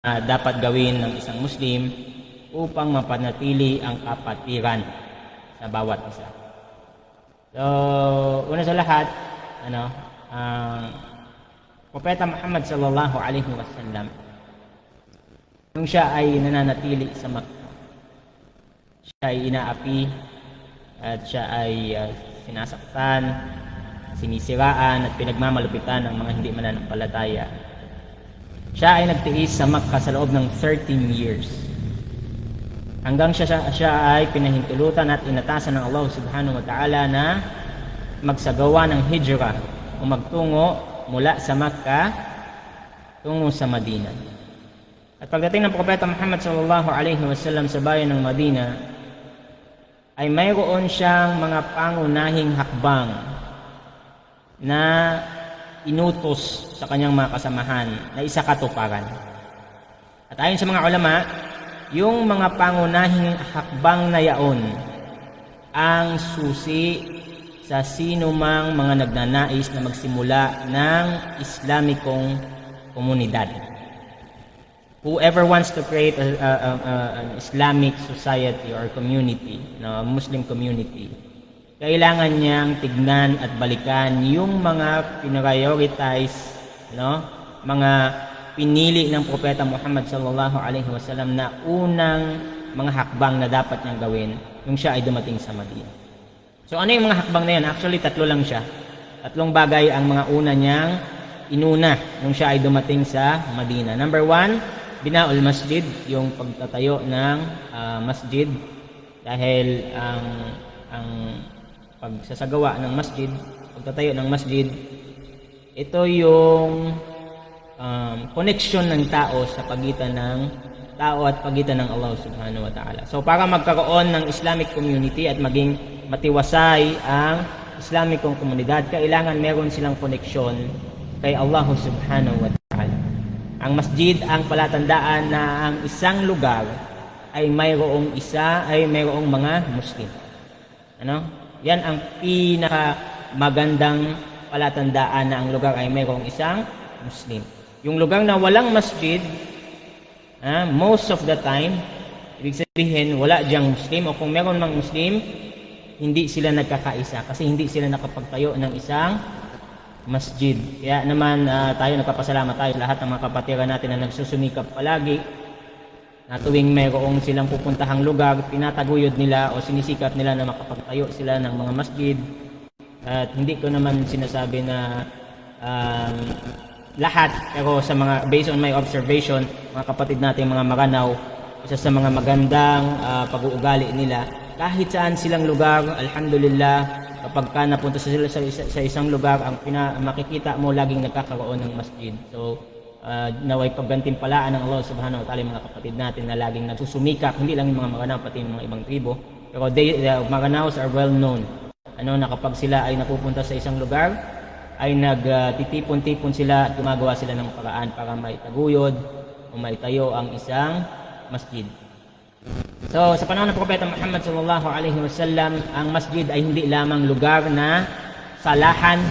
dapat gawin ng isang Muslim upang mapanatili ang kapatiran sa bawat isa. So, una sa lahat, ang Propeta Muhammad sallallahu alaihi wasallam, nung siya ay nananatili sa Makkah, siya ay inaapi at siya ay sinasaktan, sinisiraan at pinagmamalupitan ng mga hindi mananampalataya. Siya ay nagtiis sa Makkah sa loob ng 13 years. Hanggang siya ay pinahintulutan at inatasan ng Allah subhanahu wa ta'ala na magsagawa ng hijrah o magtungo mula sa Makkah tungo sa Madina. At pagdating ng Propeta Muhammad sallallahu alaihi wasallam sa bayan ng Madina, ay mayroon siyang mga pangunahing hakbang na inutos sa kanyang mga kasamahan na isakatuparan. At ayon sa mga ulama, yung mga pangunahing hakbang na yaon ang susi sa sino mang mga nagnanais na magsimula ng Islamikong komunidad. Whoever wants to create an Islamic society or community, a Muslim community, kailangan niyang tignan at balikan yung mga pinrioritize, mga pinili ng Propeta Muhammad sallallahu alaihi wasallam na unang mga hakbang na dapat niyang gawin nung siya ay dumating sa Madina. So ano yung mga hakbang na yan? Actually, 3 lang siya. 3 bagay ang mga una niyang inuna nung siya ay dumating sa Madina. Number 1, binaul masjid, yung pagtatayo ng masjid. Dahil ang pagsasagawa ng masjid, pagtatayo ng masjid, ito yung connection ng tao sa pagitan ng tao at pagitan ng Allah subhanahu wa ta'ala. So para magkaroon ng Islamic community at maging matiwasay ang Islamikong komunidad, kailangan meron silang koneksyon kay Allah subhanahu wa ta'ala. Ang masjid ang palatandaan na ang isang lugar ay mayroong mga Muslim. Yan ang pinakamagandang palatandaan na ang lugar ay mayroong isang Muslim. Yung lugar na walang masjid, most of the time, ibig sabihin wala diyang Muslim, o kung meron mang Muslim, hindi sila nagkakaisa kasi hindi sila nakapagtayo ng isang masjid. Kaya naman nagpapasalamat tayo sa lahat ng mga kapatiran natin na nagsusumikap palagi na tuwing mayroong silang pupuntahang lugar, pinataguyod nila o sinisikap nila na makapagtayo sila ng mga masjid. At hindi ko naman sinasabi na lahat, pero sa mga, based on my observation, mga kapatid natin mga Maranao, isa sa mga magandang pag-uugali nila, kahit saan silang lugar, alhamdulillah, kapag ka napunta sila sa isang lugar, ang makikita mo laging nagkakaroon ng masjid. So, naway paggantimpalaan ng Allah subhanahu wa ta'ala mga kapatid natin na laging nagsusumikap, hindi lang yung mga Maranao, pati yung mga ibang tribo. Pero the Maranaos are well known. Na kapag sila ay napupunta sa isang lugar, ay nagtitipon-tipon sila at gumagawa sila ng paraan para maitaguyod o maitayo ang isang masjid. So, sa panahon ng Propeta Muhammad sallallahu alaihi wasallam, ang masjid ay hindi lamang lugar na salahan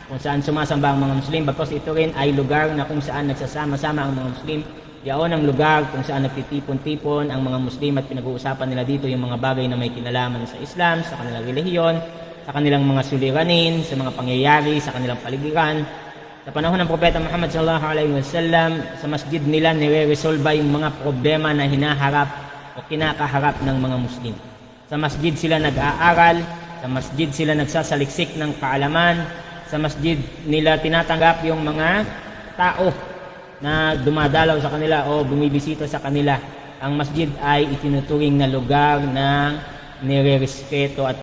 kung saan sumasamba ang mga Muslim, bagkus ito rin ay lugar na kung saan nagsasama-sama ang mga Muslim. Yaon ang lugar kung saan nagtitipon-tipon ang mga Muslim at pinag-uusapan nila dito yung mga bagay na may kinalaman sa Islam, sa kanilang relihiyon, sa kanilang mga suliranin, sa mga pangyayari, sa kanilang paligiran. Sa panahon ng Propeta Muhammad sallallahu alaihi wasallam, sa masjid nila nire-resolve yung mga problema na hinaharap o kinakaharap ng mga Muslim. Sa masjid sila nag-aaral, sa masjid sila nagsasaliksik ng kaalaman, sa masjid nila tinatanggap yung mga tao na dumadalaw sa kanila o bumibisita sa kanila. Ang masjid ay itinuturing na lugar ng nire-respeto at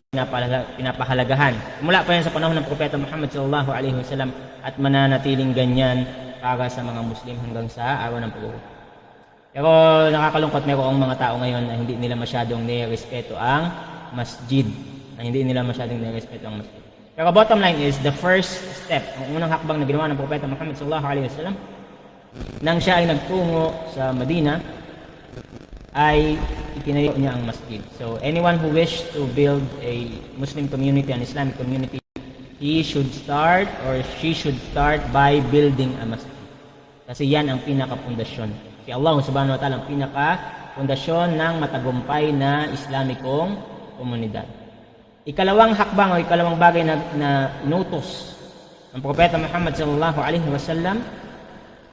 pinapahalagahan. Mula pa yan sa panahon ng Propeta Muhammad sallallahu alaihi wasallam at mananatiling ganyan para sa mga Muslim hanggang sa araw ng pag-uwi. Pero nakakalungkot, mayroong mga tao ngayon na hindi nila masyadong nire-respeto ang masjid. Pero bottom line is, the first step, ang unang hakbang na ginawa ng Propeta Muhammad sallallahu alaihi wasallam nang siya ay nagtungo sa Madina, ay itinayo niya ang masjid. So anyone who wish to build a Muslim community, an Islamic community, he should start or she should start by building a masjid. Kasi yan ang pinaka-pundasyon Si Allah subhanahu wa ta'ala ang pinaka-pundasyon ng matagumpay na Islamikong komunidad. Ikalawang hakbang o ikalawang bagay na inutos ng Propeta Muhammad sallallahu alaihi wasallam,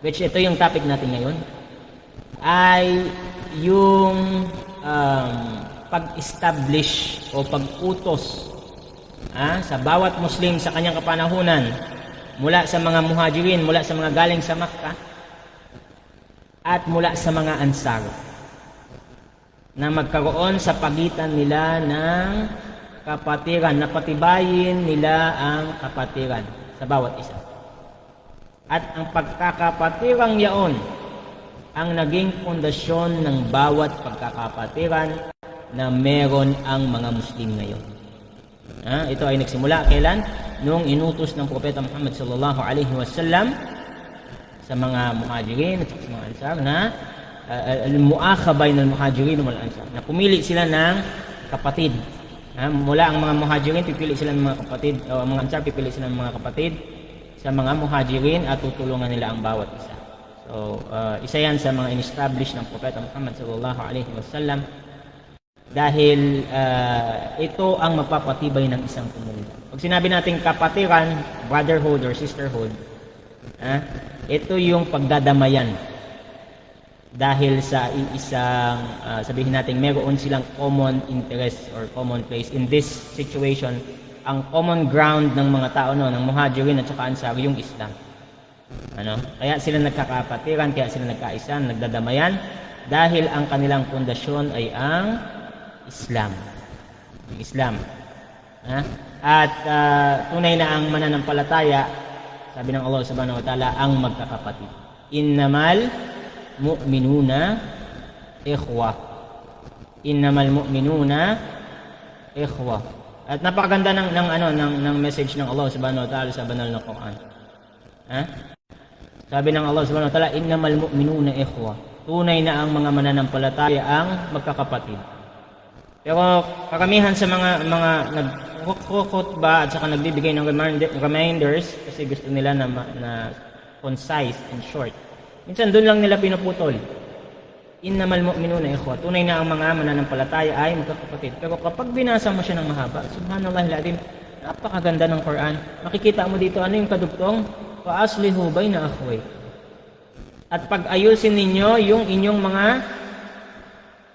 which ito yung topic natin ngayon, ay yung pag-establish o pag-utos sa bawat Muslim sa kanyang kapanahunan, mula sa mga muhajirin, mula sa mga galing sa Makkah, at mula sa mga ansar, na magkaroon sa pagitan nila ng kapatiran, na patibayin nila ang kapatiran sa bawat isa. At ang pagkakapatirang yaon ang naging pundasyon ng bawat pagkakapatiran na meron ang mga Muslim ngayon. Ito ay nagsimula kailan? Nung inutos ng Propeta Muhammad sallallahu alaihi wasallam sa mga muhajirin at sa mga ansar na al-mu'akhabay ng muhajirin wal ansar, na pumili sila ng kapatid. Mula ang mga muhajirin, pipili sila ng mga kapatid, o ang mga ansar, pipili sila ng mga kapatid sa mga muhajirin at tutulungan nila ang bawat isa. So, isa yan sa mga in-establish ng Propeta Muhammad sallallahu alaihi wasallam, dahil ito ang magpapatibay ng isang komunidad. Pag sinabi natin kapatiran, brotherhood or sisterhood, ito yung pagdadamayan dahil sa isang sabihin natin meron silang common interest or common place. In this situation, ang common ground ng mga tao ng muhajirin at saka ansar, yung Islam. Kaya sila nagkakapatiran, kaya sila nagkaisa, nagdadamayan, dahil ang kanilang pundasyon ay ang Islam. Ang Islam. At tunay na ang mananampalataya, sabi ng Allah subhanahu wa ta'ala, ang magkakapatid. Innamal mu'minuna ikhwa. Innamal mu'minuna ikhwa. At napakaganda ng message ng Allah subhanahu wa ta'ala sa banal na Quran. Sabi ng Allah subhanahu wa ta'ala, innamal mu'minuna ikhwa. Tunay na ang mga mananampalataya ang magkakapatid. Pero karamihan sa mga nagkukutba at saka nagbibigay ng reminders kasi gusto nila na concise and short. Minsan doon lang nila pinuputol. Innamal mu'minuna ikhwa. Tunay na ang mga mananampalataya ay magkakapatid. Pero kapag binasa mo siya ng mahaba, subhanallahil azim, napakaganda ng Quran. Makikita mo dito ano yung kadugtong, fa aslihu bayna akhway. At pag-ayusin ninyo yung inyong mga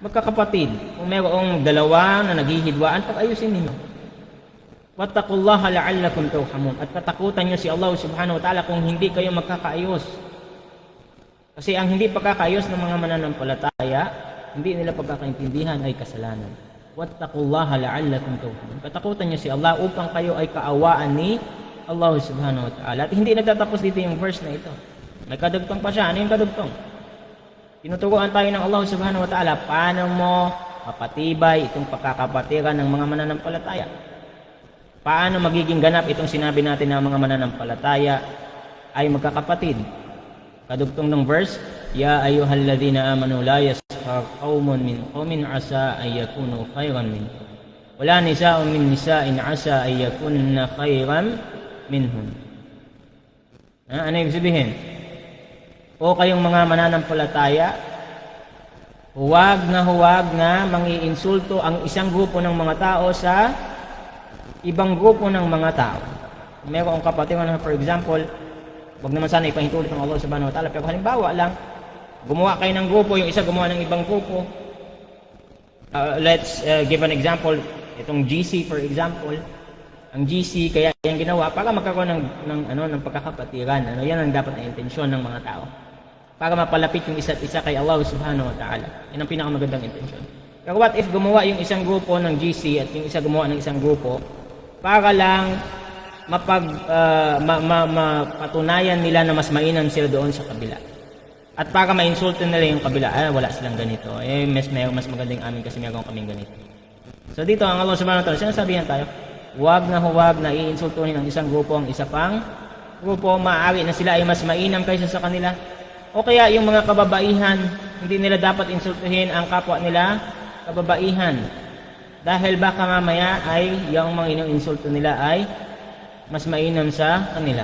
magkakapatid. Kung mayroong dalawa na naghihidwaan, pag-ayusin ninyo. Wattaqullaha la'allakum turhamun. At katakutan nyo si Allah subhanahu wa ta'ala kung hindi kayo magkakaayos. Kasi ang hindi pagkakaayos ng mga mananampalataya, hindi nila pagkakaintindihan ay kasalanan. Wattaqullaha la'allakum turhamun. Katakutan nyo si Allah upang kayo ay kaawaan ni Allah subhanahu wa ta'ala. At hindi nagtatapos dito yung verse na ito. May kadugtong pa siya. Ano yung kadugtong? Tinuturuan tayo ng Allah subhanahu wa ta'ala paano mo mapatibay itong pagkakapatiran ng mga mananampalataya. Paano magiging ganap itong sinabi natin na mga mananampalataya ay magkakapatid. Kadugtong ng verse, ya ayyuhalladhina amanu la yaskhar qaumun min qaumin asa ay yakunu khayran minhum. Wala nisa'un min nisa'in asa ay yakunna khayran minhum. Ano yung sabihin? O kayong mga mananampalataya, huwag na mangiinsulto ang isang grupo ng mga tao sa ibang grupo ng mga tao. Mayroong kapatid na, for example, wag naman sana ipahintulot ng Allah subhanahu wa ta'ala, pero halimbawa lang, gumawa kayo ng grupo, yung isa gumawa ng ibang grupo. Let's give an example. Itong GC, for example, ang GC, kaya yung ginawa para magkaroon ng pagkakapatiran. Yan ang dapat na intensyon ng mga tao. Para mapalapit yung isa't isa kay Allah subhanahu wa ta'ala. Yan ang pinakamagandang intensyon. Pero what if gumawa yung isang grupo ng GC at yung isa gumawa ng isang grupo para lang mapatunayan nila na mas mainam sila doon sa kabila. At para ma-insulto nila yung kabila, wala silang ganito. Mas magandang amin kasi meron kaming ganito. So dito ang Allah subhanahu wa ta'ala, sinasabihan tayo, huwag na iinsultuhin ang isang grupo ang isa pang grupo, maaari na sila ay mas mainam kaysa sa kanila. O kaya yung mga kababaihan, hindi nila dapat insultuhin ang kapwa nila kababaihan. Dahil baka mamaya ay yung mga insulto nila ay mas mainam sa kanila.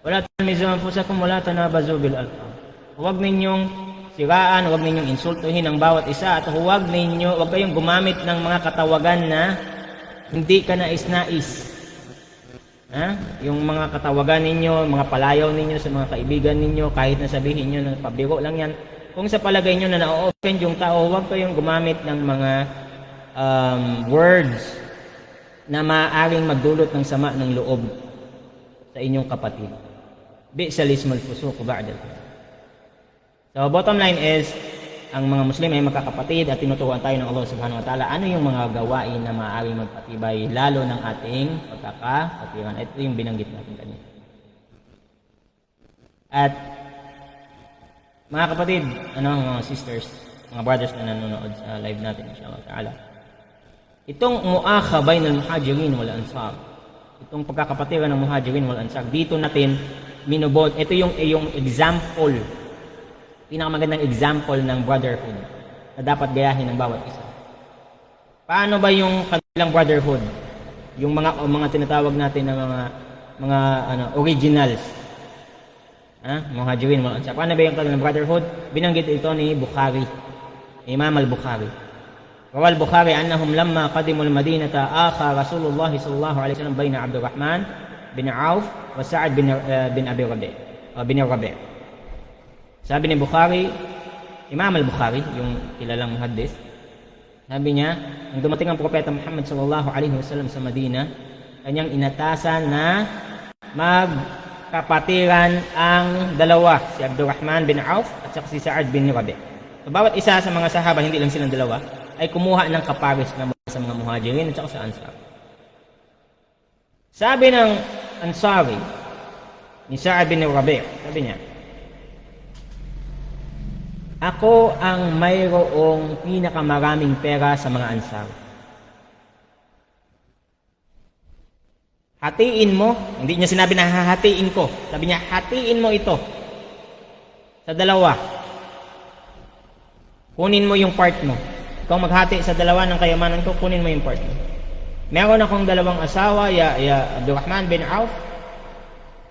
Wala tanmizu anfusakum wala tanabazu bil alqab. Huwag ninyong siraan, huwag ninyong insultuhin ang bawat isa, at huwag kayong gumamit ng mga katawagan na hindi ka nais-nais. Yung mga katawagan ninyo, mga palayaw ninyo sa mga kaibigan ninyo, kahit na sabihin nyo na pabiro lang yan, kung sa palagay nyo na na-offend yung tao, huwag kayong gumamit ng mga words na maaaring magdulot ng sama ng loob sa inyong kapatid. Bi'sal ismul fusuq ba'da al-iman. So bottom line is, ang mga Muslim ay magkakapatid at tinuturuan tayo ng Allah subhanahu wa ta'ala ano yung mga gawain na maaaring magpatibay lalo ng ating pagkakapatiran. Ito yung binanggit natin kanina. At mga kapatid, mga sisters, mga brothers na nanonood sa live natin inshallah ta'ala, itong mu'akha bainal muhajirin wal ansar, itong pagkakapatiran ng muhajirin wal ansar, dito natin minubod. Ito yung example, pinakamagandang example ng brotherhood na dapat gayahin ng bawat isa. Paano ba yung kanilang brotherhood? Yung mga tinatawag natin na mga originals. Muhajirin wal ansar. Paano ba yung kanilang brotherhood? Binanggit ito ni Bukhari, Imam al-Bukhari. Rawal Bukhari annahum lamma qadimul Madinata akha Rasulullah sallallahu alaihi wasallam baina Abdurrahman bin Auf wa Sa'ad bin Abi Rabi'. Sabi ni Bukhari, Imam al-Bukhari, yung kilalang muhaddis, sabi niya, nang dumating ang propeta Muhammad sallallahu alaihi wasallam sa Madina, kanyang inatasan na magkapatiran ang dalawa, si Abdurrahman bin Auf at saka si Sa'ad bin Rabi'. So, bawat isa sa mga sahaba, hindi lang silang dalawa, ay kumuha ng kapares na sa mga muhajirin at saka sa ansar. Sabi ng Ansari ni Sa'ad bin Rabi', sabi niya, ako ang mayroong pinakamaraming pera sa mga ansar. Hatiin mo, hindi niya sinabi na hahatiin ko. Sabi niya, hatiin mo ito sa dalawa. Kunin mo yung part mo. Kung maghati sa dalawa ng kayamanan ko, kunin mo yung part mo. Meron akong dalawang asawa, ya Abdurrahman bin Auf.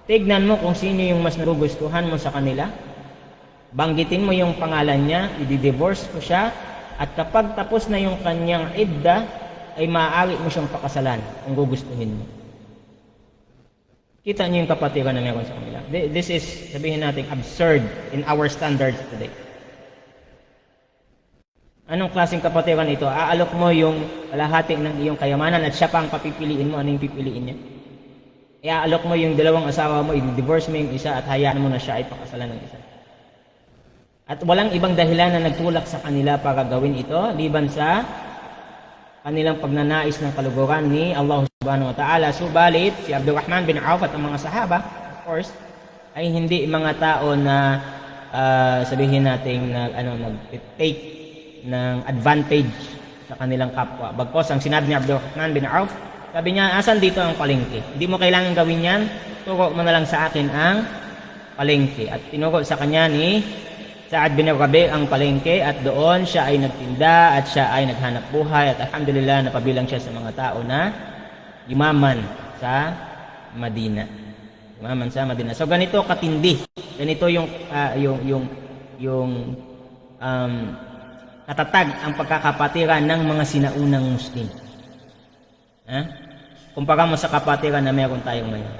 Tignan mo kung sino yung mas nagugustuhan mo sa kanila. Banggitin mo yung pangalan niya, i-divorce ko siya, at kapag tapos na yung kanyang idda, ay maaari mo siyang pakasalan kung gugustuhin mo. Kita niyo yung kapatiran na meron sa kanila. This is, sabihin natin, absurd in our standards today. Anong klaseng kapatiran ito? Aalok mo yung kalahati ng iyong kayamanan at siya pa ang papipiliin mo. Ano yung pipiliin niya? Iaalok mo yung dalawang asawa mo, i-divorce mo yung isa at hayaan mo na siya ay pakasalan ng isa. At walang ibang dahilan na nagtulak sa kanila para gawin ito, liban sa kanilang pagnanais ng kaluguran ni Allah subhanahu wa ta'ala. Subalit, si Abdurrahman bin Auf at ang mga sahaba, of course, ay hindi mga tao na sabihin natin na nag-take ng advantage sa kanilang kapwa. Bagkos, ang sinabi ni Abdurrahman bin Auf, sabi niya, asan dito ang palengke? Hindi mo kailangan gawin yan, turo mo na lang sa akin ang palengke. At tinuro sa kanya ni Sa'ad bin Rabi' ang palengke, at doon siya ay nagtinda at siya ay naghanap buhay, at alhamdulillah napabilang siya sa mga tao na yumaman sa Madina. Yumaman sa Madina. So ganito katindi. Ganito yung katatag ang pagkakapatiran ng mga sinaunang Muslim. Kumpara mo sa kapatiran na meron tayong ngayon.